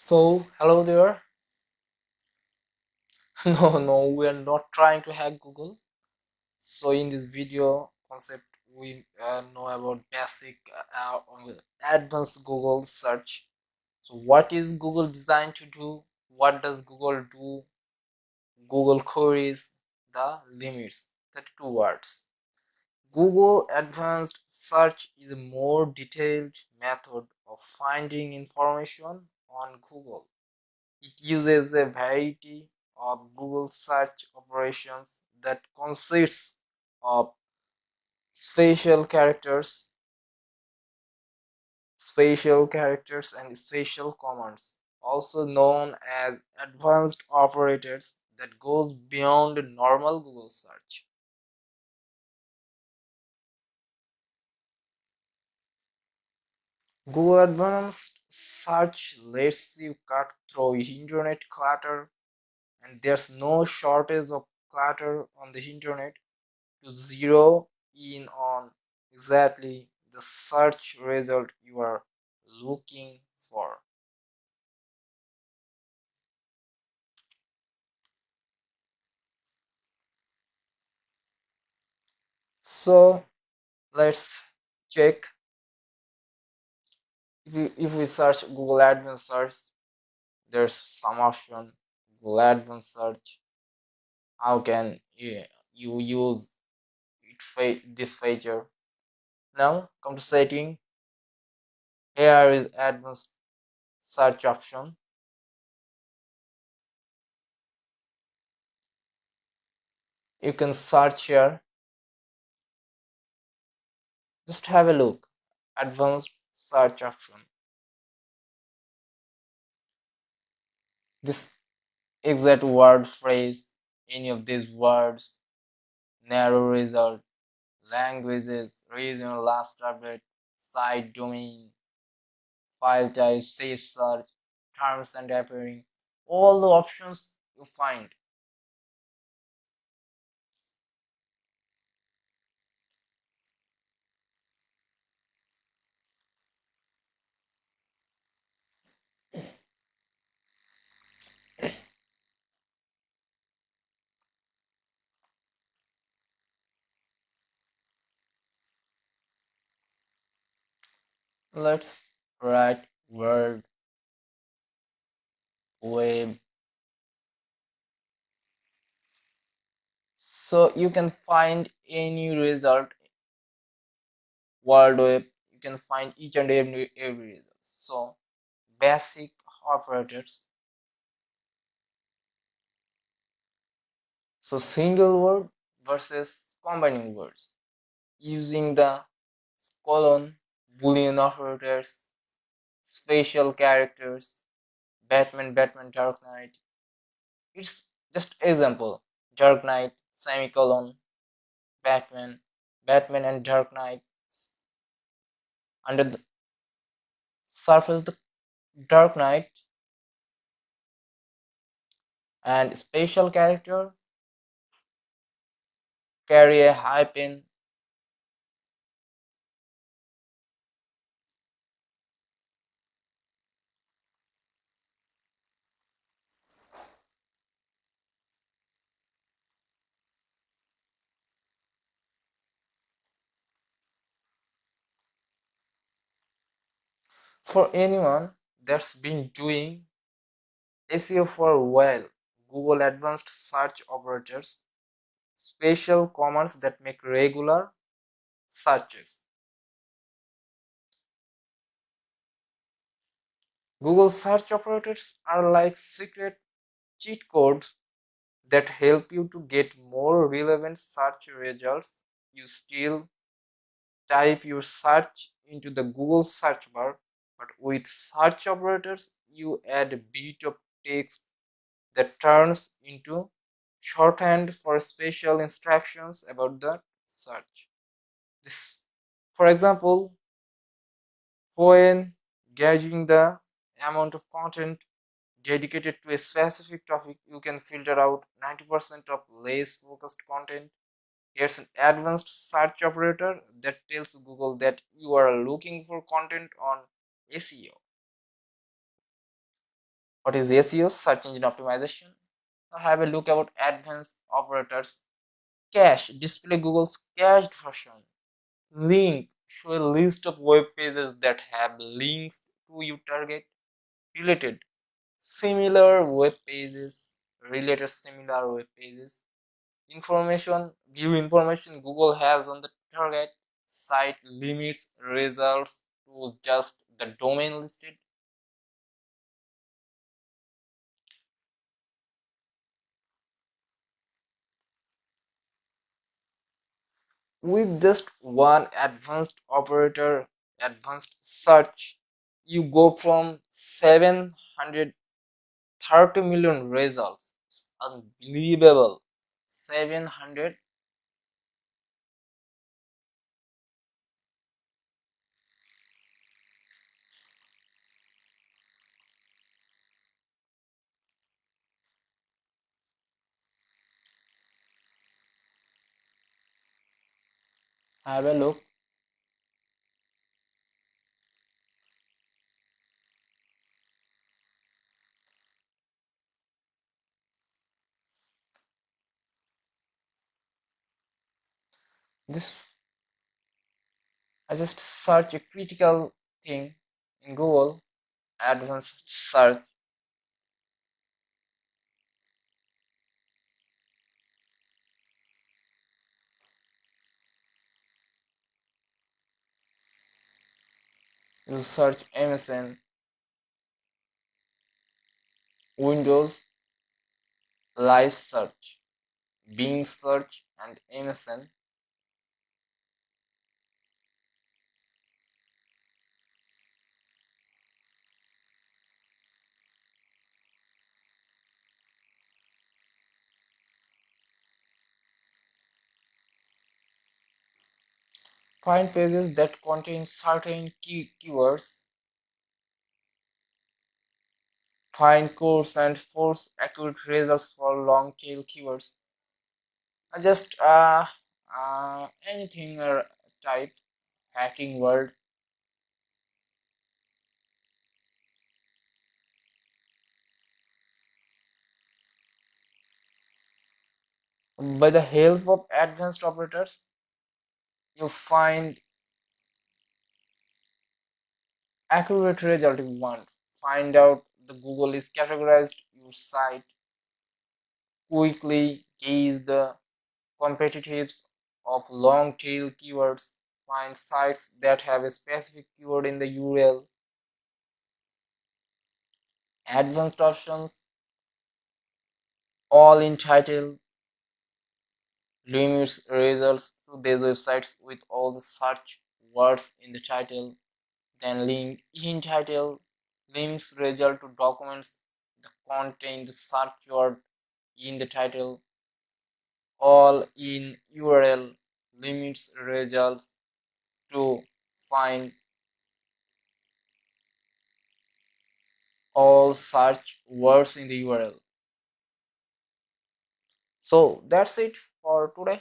So, hello there. No, we are not trying to hack Google. So, in this video concept, we know about basic advanced Google search. So, what is Google designed to do? What does Google do? Google queries, the limits. 32 words. Google Advanced Search is a more detailed method of finding information on Google. It uses a variety of Google search operations that consists of spatial characters, and spatial commands, also known as advanced operators that goes beyond normal Google search. Google Advanced Search lets you cut through internet clutter, and there's no shortage of clutter on the internet to zero in on exactly the search result you are looking for. So let's check. If we search Google Advanced Search, there's some option. Google Advanced Search. How can you use this feature? Now come to setting. Here is Advanced Search option. You can search here. Just have a look. Advanced Search option. This exact word phrase, any of these words, narrow result, languages, regional last update, site domain, file type, safe search, terms and appearing, all the options you find. Let's write word web. So you can find any result, world web, you can find each and every result. So basic operators. So single word versus combining words using the colon, boolean operators, spatial characters, Batman, Dark Knight. It's just example. Dark Knight, semicolon, Batman, Batman and Dark Knight. Under the surface, the Dark Knight and spatial character carry a hyphen. For anyone that's been doing SEO for a while, Google Advanced Search Operators, special commands that make regular searches. Google search operators are like secret cheat codes that help you to get more relevant search results. You still type your search into the Google search bar, but with search operators, you add a bit of text that turns into shorthand for special instructions about the search. This, for example, when gauging the amount of content dedicated to a specific topic, you can filter out 90% of less focused content. Here's an advanced search operator that tells Google that you are looking for content on SEO. What is SEO? Search engine optimization. Now have a look about advanced operators. Cache, display Google's cached version. Link, show a list of web pages that have links to your target. Related, similar web pages. Related similar web pages. Information, view information Google has on the target site, limits results to just the domain listed. With just one advanced operator, advanced search, you go from 730 million results. It's unbelievable. 700. Have a look. This, I just search a critical thing in Google, advanced search. You search MSN, Windows, Live Search, Bing Search, and MSN. Find pages that contain certain keywords. Find course and force accurate results for long tail keywords. Just anything type hacking word. By the help of advanced operators, you find accurate result you want. Find out the Google is categorized your site quickly, gauge the competitives of long tail keywords, find sites that have a specific keyword in the URL, advanced options, all in title, limits results to these websites with all the search words in the title, then link in title, limits result to documents that contain the search word in the title, all in URL, limits results to find all search words in the URL. So that's it for today.